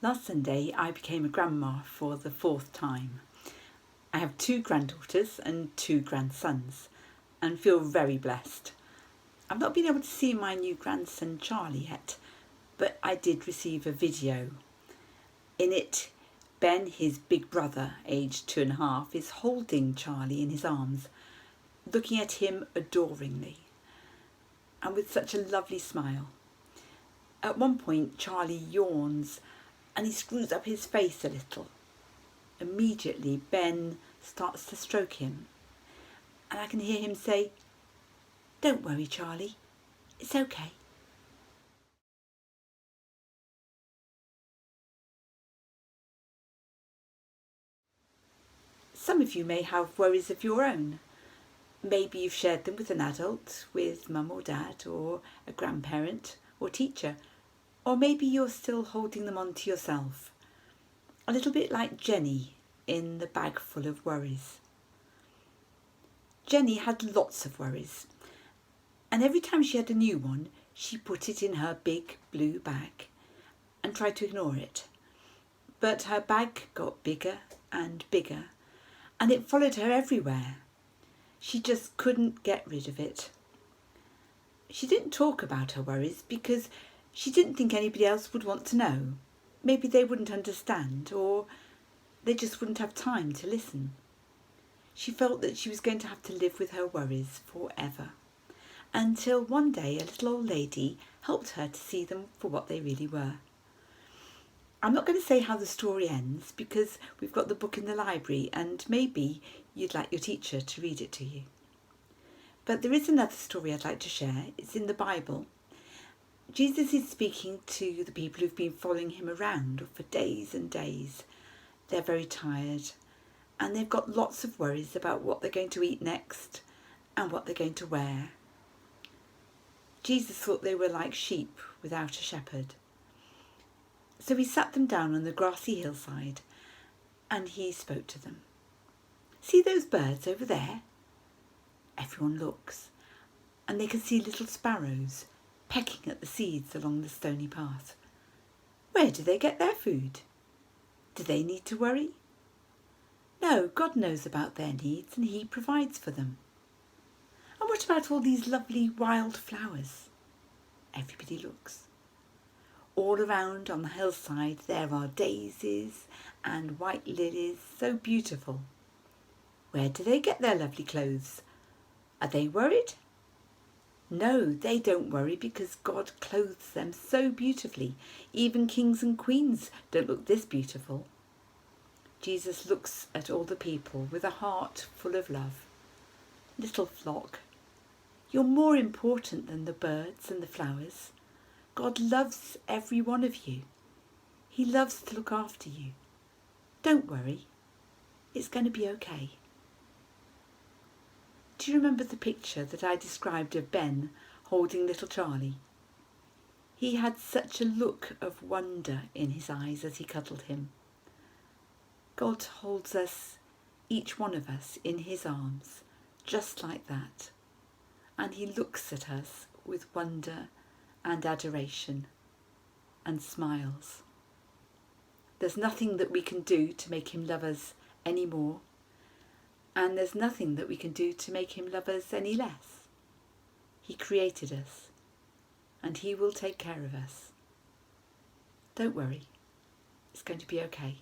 Last Sunday I became a grandma for the fourth time. I have two granddaughters and two grandsons and feel very blessed. I've not been able to see my new grandson Charlie yet, but I did receive a video. In it, Ben, his big brother, aged 2.5, is holding Charlie in his arms, looking at him adoringly and with such a lovely smile. At one point, Charlie yawns and he screws up his face a little. Immediately, Ben starts to stroke him, and I can hear him say, "Don't worry, Charlie, it's okay." Some of you may have worries of your own. Maybe you've shared them with an adult, with mum or dad, or a grandparent or teacher, or maybe you're still holding them on to yourself. A little bit like Jenny in The Bag Full of Worries. Jenny had lots of worries, and every time she had a new one, she put it in her big blue bag and tried to ignore it. But her bag got bigger and bigger, and it followed her everywhere. She just couldn't get rid of it. She didn't talk about her worries because she didn't think anybody else would want to know. Maybe they wouldn't understand, or they just wouldn't have time to listen. She felt that she was going to have to live with her worries forever, until one day a little old lady helped her to see them for what they really were. I'm not going to say how the story ends because we've got the book in the library and maybe you'd like your teacher to read it to you. But there is another story I'd like to share. It's in the Bible. Jesus is speaking to the people who've been following him around for days and days. They're very tired and they've got lots of worries about what they're going to eat next and what they're going to wear. Jesus thought they were like sheep without a shepherd. So he sat them down on the grassy hillside and he spoke to them. "See those birds over there?" Everyone looks and they can see little sparrows pecking at the seeds along the stony path. Where do they get their food? Do they need to worry? No, God knows about their needs and he provides for them. And what about all these lovely wild flowers? Everybody looks. All around on the hillside there are daisies and white lilies, so beautiful. Where do they get their lovely clothes? Are they worried? No, they don't worry because God clothes them so beautifully. Even kings and queens don't look this beautiful. Jesus looks at all the people with a heart full of love. Little flock, you're more important than the birds and the flowers. God loves every one of you. He loves to look after you. Don't worry. It's going to be okay. Do you remember the picture that I described of Ben holding little Charlie? He had such a look of wonder in his eyes as he cuddled him. God holds us, each one of us, in his arms, just like that. And he looks at us with wonder and adoration and smiles. There's nothing that we can do to make him love us any more, and there's nothing that we can do to make him love us any less. He created us and he will take care of us. Don't worry, it's going to be okay.